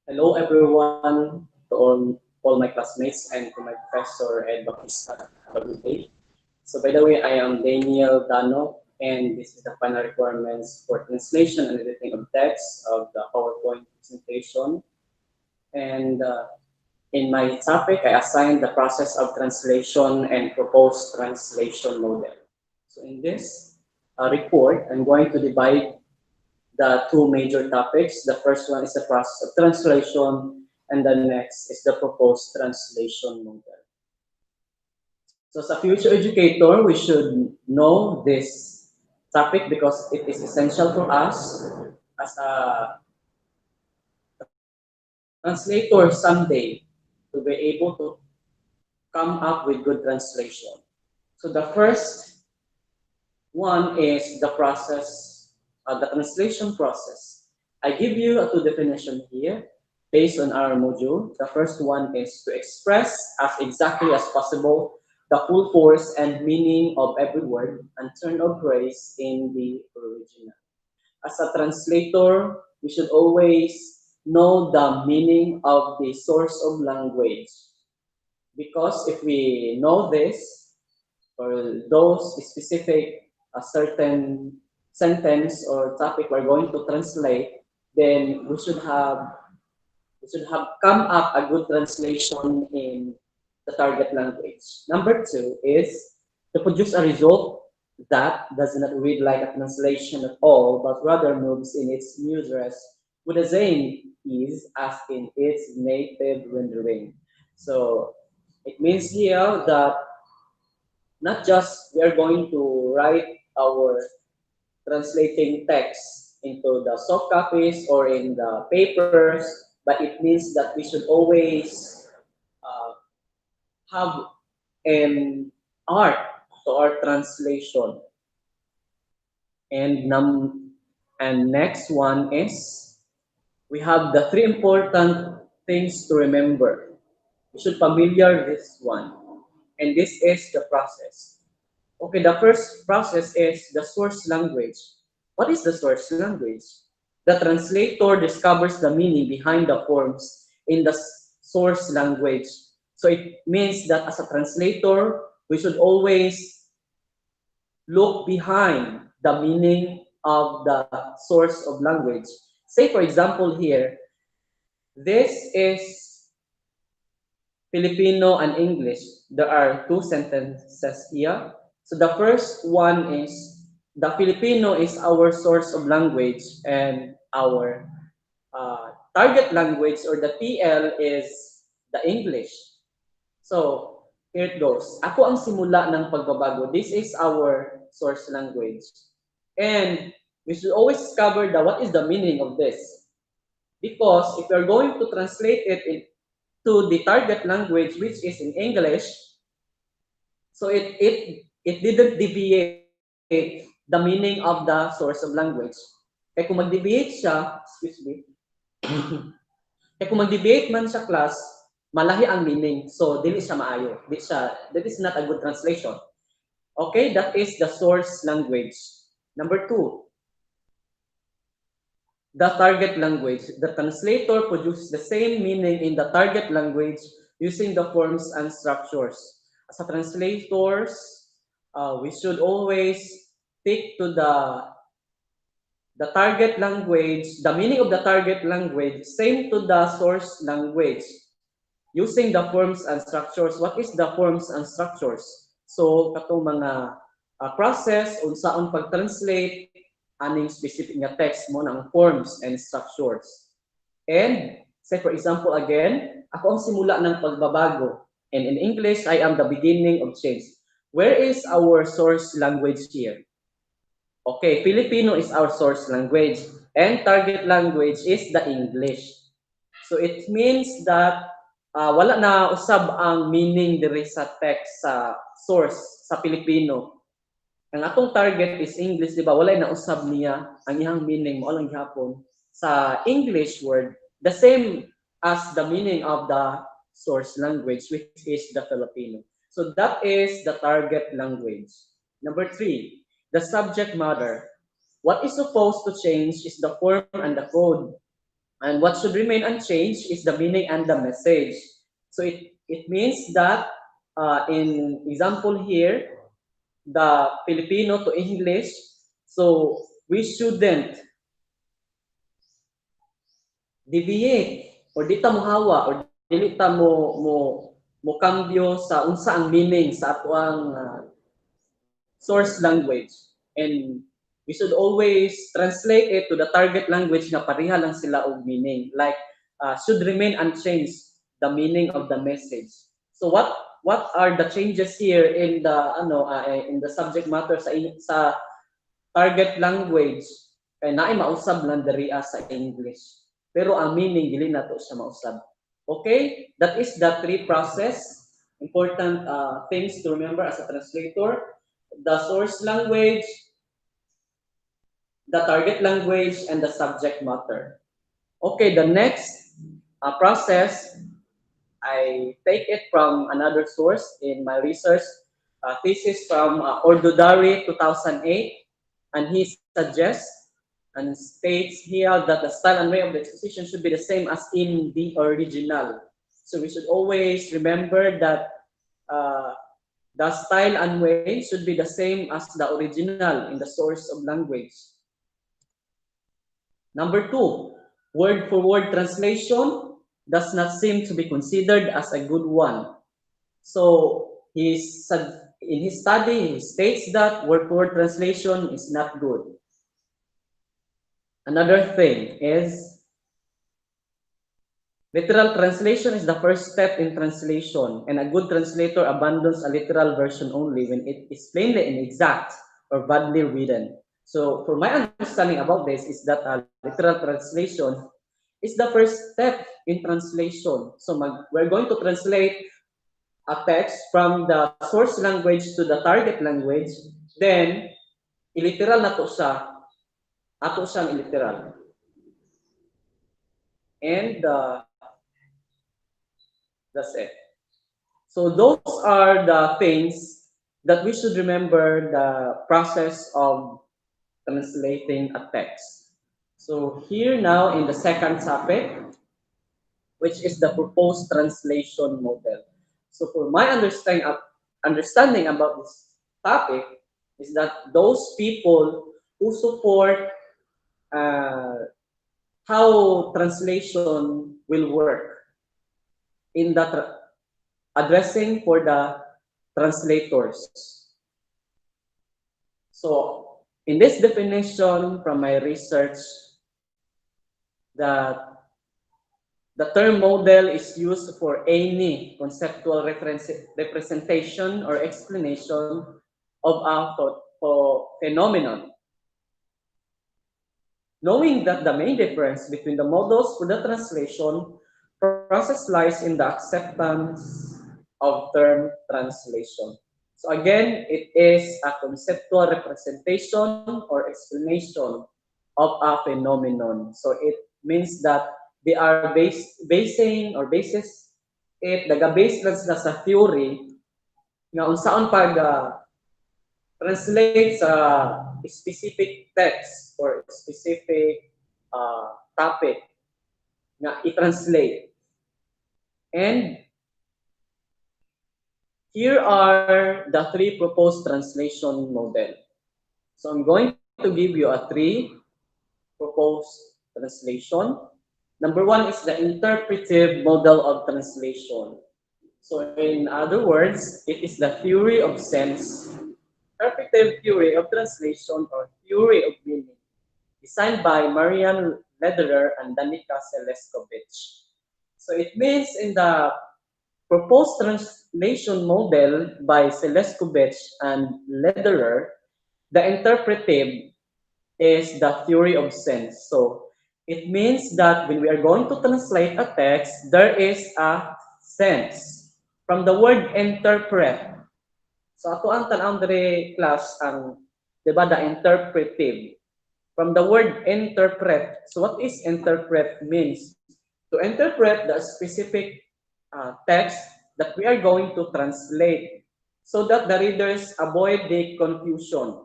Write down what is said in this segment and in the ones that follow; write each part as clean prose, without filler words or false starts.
Hello everyone, to all my classmates and to my professor Ed Bautista. Have a good day. So by the way, I am Daniel Dano and this is the final requirements for translation and editing of text of the PowerPoint presentation. And in my topic, I assigned the process of translation and proposed translation model. So in this report, I'm going to divide the two major topics. The first one is the process of translation, and the next is the proposed translation model. So as a future educator, we should know this topic because it is essential for us as a translator someday to be able to come up with good translation. So the first one is the process, the translation process. I give you a two definition here based on our module. The first one is to express as exactly as possible the full force and meaning of every word and turn of phrase in the original. As a translator, we should always know the meaning of the source of language because if we know this, or those specific certain sentence or topic we're going to translate, then we should have come up a good translation in the target language. Number two is to produce a result that does not read like a translation at all, but rather moves in its user's with the same ease as in its native rendering. So it means here that not just we are going to write our translating text into the soft copies or in the papers, but it means that we should always uh, have an art to our translation. And and next one is we have the three important things to remember. You should familiar this one, and this is the process. Okay, the first process is the source language. What is the source language? The translator discovers the meaning behind the forms in the source language. So it means that as a translator, we should always look behind the meaning of the source of language. Say, for example, here, this is Filipino and English. There are two sentences here. So the first one is the Filipino is our source of language and our target language or the TL is the English. So here it goes. Ako ang simula ng pagbabago. This is our source language. And we should always discover what is the meaning of this. Because if you're going to translate it to the target language, which is in English, so it didn't deviate the meaning of the source of language. Kaya kung mag-deviate siya, excuse me, kaya kung mag-deviate man sa class, malahi ang meaning. So, dili siya maayo. That is not a good translation. Okay, that is the source language. Number two, the target language. The translator produces the same meaning in the target language using the forms and structures. As a translators, we should always stick to the target language, the meaning of the target language, same to the source language, using the forms and structures. What is the forms and structures? So, katong mga process, unsaon pag-translate, aning specific nga text mo ng forms and structures. And, say for example again, ako ang simula ng pagbabago. And in English, I am the beginning of change. Where is our source language here? Okay, Filipino is our source language and target language is the English. So it means that wala na usab ang meaning diri sa text sa source sa Filipino. Ang atong target is English, di ba? Wala na usab niya ang iyang meaning mo lang gihapon sa English word the same as the meaning of the source language which is the Filipino. So that is the target language. Number three, the subject matter. What is supposed to change is the form and the code. And what should remain unchanged is the meaning and the message. So it means that in example here, the Filipino to English, so we shouldn't deviate or di ta mohawa or dili ta mo kambyo sa unsa ang meaning sa ato ang source language, and we should always translate it to the target language na pareha lang sila og meaning, like should remain unchanged the meaning of the message. So what are the changes here in the in the subject matter sa target language? Kay naay mausab lang diri sa English, pero ang meaning dili nato siya mausab. Okay, that is the three process important things to remember as a translator: the source language, the target language, and the subject matter. Okay, the next process, I take it from another source in my research thesis from Ordodari 2008, and he suggests and states here that the style and way of the exposition should be the same as in the original. So we should always remember that uh, the style and way should be the same as the original in the source of language. Number two, word for word translation does not seem to be considered as a good one. So in his study, he states that word for word translation is not good. Another thing is literal translation is the first step in translation, and a good translator abandons a literal version only when it is plainly inexact or badly written. So, for my understanding about this is that literal translation is the first step in translation. So, we're going to translate a text from the source language to the target language, then iliteral na to siya, ato siyang iliteral. And that's it. So those are the things that we should remember the process of translating a text. So here now in the second topic, which is the proposed translation model. So for my understanding about this topic is that those people who support uh, how translation will work in the addressing for the translators. So in this definition from my research, that the term model is used for any conceptual representation or explanation of a phenomenon. Knowing that the main difference between the models for the translation process lies in the acceptance of term translation. So again, it is a conceptual representation or explanation of a phenomenon. So it means that they are basing or basis it daga-base lang sila sa theory nga unsaon pag translate sa specific text or specific topic nga i-translate. And here are the three proposed translation model. So I'm going to give you a three proposed translation. Number one is the interpretive model of translation. So in other words, it is the theory of sense, interpretive theory of translation or theory of meaning, designed by Marian Lederer and Danica Seleskovich. So it means in the proposed translation model by Seleskovich and Lederer, the interpretive is the theory of sense. So it means that when we are going to translate a text, there is a sense from the word interpret. So ato ang tanawon dire class ang 'di ba the interpretive from the word interpret. So what is interpret means? To interpret the specific text that we are going to translate so that the readers avoid the confusion.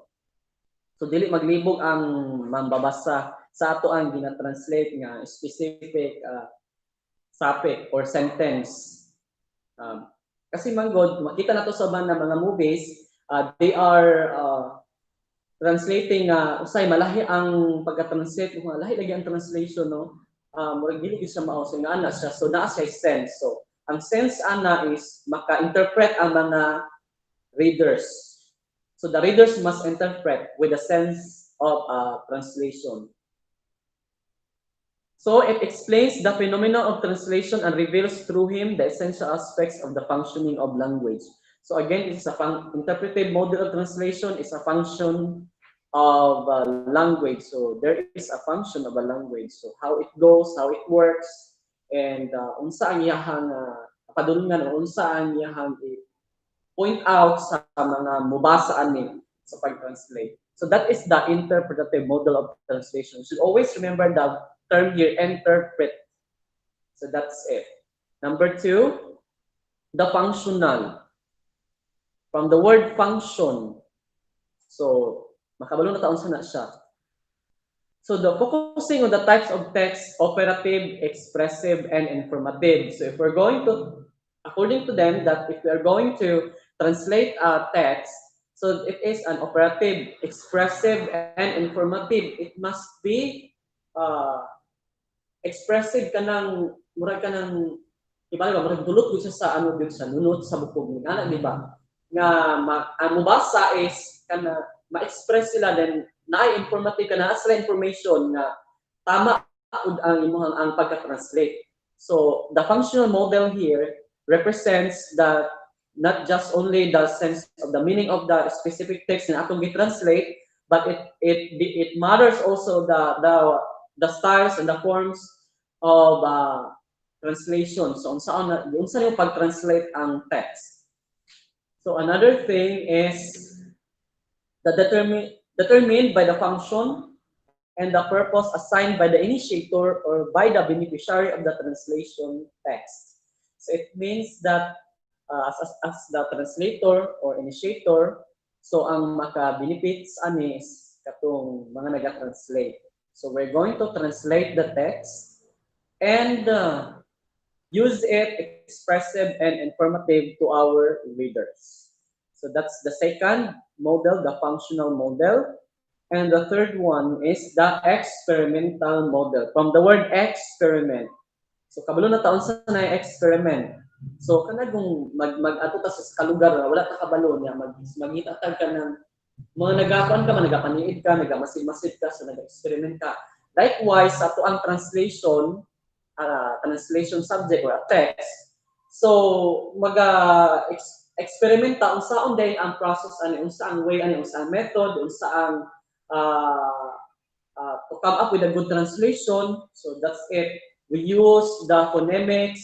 So dili maglibog ang mambabasa sa ato ang gina-translate nga specific topic or sentence. Kasi manggod, makita na to sa mga movies, they are translating usay malahi ang pagka-translate mo lahi lagi ang translation no murag dili gyud siya mao so nga ana siya so naa siya sense so ang sense ana is maka-interpret ang mga readers so the readers must interpret with the sense of translation. So it explains the phenomena of translation and reveals through him the essential aspects of the functioning of language. So again, it's a interpretive model of translation is a function of language. So there is a function of a language. So how it goes, how it works, and unsa ang iyahang padulungan o unsa ang iyahang point out sa mga mubasa ani sa pag-translate. So that is the interpretative model of translation. You should always remember the term here, interpret. So that's it. Number 2, the functional. From the word function. So, makabalo na taon sa na siya. So, the focusing on the types of text, operative, expressive, and informative. So, if we're going to, according to them, that if we are going to translate a text, so it is an operative, expressive, and informative. It must be expressive kanang murag kanang iba ba murag dulot gyud sa ano gyud sa nunot sa bukog ni ana di ba nga ang mubasa is kana ma-express sila then naay informative kana sila information nga tama ud ang imong ang pagka-translate. So the functional model here represents the not just only the sense of the meaning of the specific text na atong gi-translate but it matters also the styles and the forms of translation. So, unsa yung pag-translate ang text. So, another thing is the determined by the function and the purpose assigned by the initiator or by the beneficiary of the translation text. So, it means that as the translator or initiator, so ang maka-benefits ani is katong mga naga-translate. So we're going to translate the text and use it expressive and informative to our readers. So that's the second model, the functional model. And the third one is the experimental model. From the word experiment. So kabalo na taon sa na experiment. So kana kung mag-ato ta sa kalugar wala ta kabalo niya maghita tag ka ng mga nagakuan ka, nagapaniid ka, nagamasid-masid ka, so nag-experiment ka. Likewise, sa to ang translation, translation subject or text, so mag-experiment ta, unsaon din ang process, unsa ang way, unsa ang method, unsa ang to come up with a good translation. So that's it. We use the phonemics,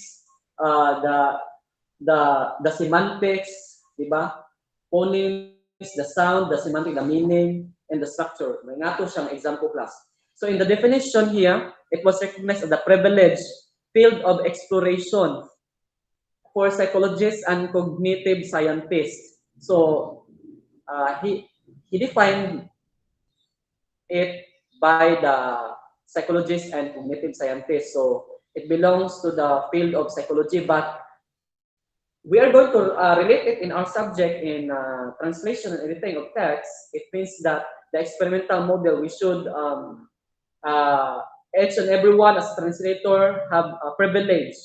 the semantics, di ba? Phoneme, the sound, the semantic, the meaning, and the structure. May nga to siyang example class. So in the definition here, it was recognized as the privileged field of exploration for psychologists and cognitive scientists. So he defined it by the psychologists and cognitive scientists. So it belongs to the field of psychology, but we are going to relate it in our subject in translation and editing of text. It means that the experimental model, we should, each and everyone as a translator have a privilege.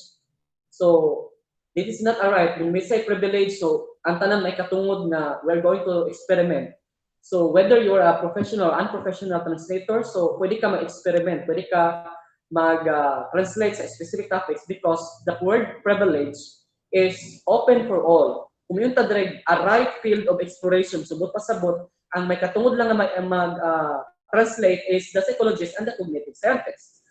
So, this is not alright. When we say privilege, so, ang tanan may katungod na we're going to experiment. So, whether you're a professional or unprofessional translator, so, pwede ka mag-experiment, pwede ka mag-translate sa specific topics because the word privilege is open for all. Kung yung tadrag a right field of exploration, subot pasabot, ang may katungod lang na mag-translate is the psychologist and the cognitive scientists.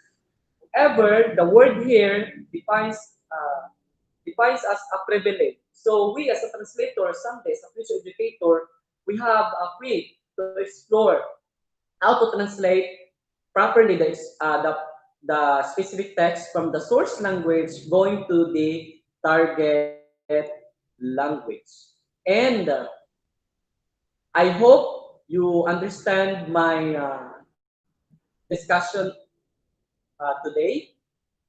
However, the word here defines us a privilege. So we as a translator, someday as a future educator, we have a free to explore how to translate properly the specific text from the source language going to the target language. And I hope you understand my discussion today.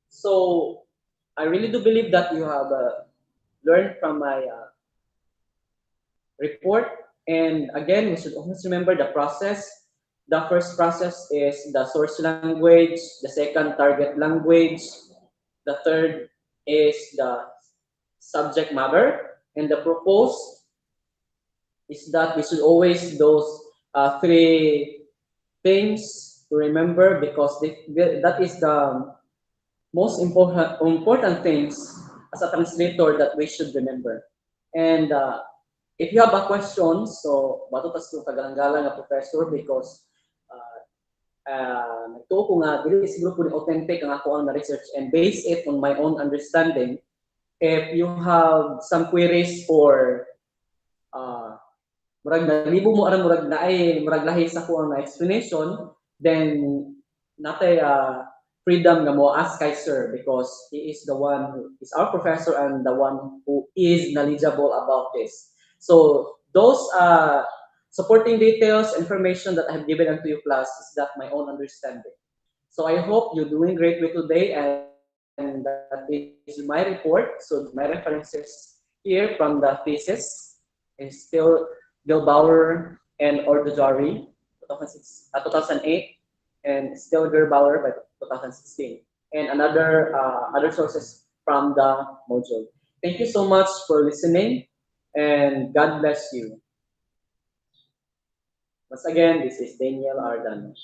So I really do believe that you have learned from my report. And again, we should always remember the process. The first process is the source language, the second target language, the third is the subject matter, and the proposed is that we should always those three things to remember because that is the most important things as a translator that we should remember. And if you have a question, so bato tas kung kagalang-galang nga professor because nagtuo ko nga dili siguro po authentic ang ako ang na-research and base it on my own understanding. If you have some queries or murag nalibo mo aron murag naay murag lahi sa ko ang explanation, then natay freedom nga mo ask kay sir because he is the one who is our professor and the one who is knowledgeable about this. So those supporting details, information that I have given unto you class is that my own understanding. So I hope you're doing great with today and that is my report. So my references here from the thesis is still Gilbauer and Ordojari 2008 and still Gerbauer by 2016 and another other sources from the module. Thank you so much for listening and God bless you. Once again, this is Daniel Ardan.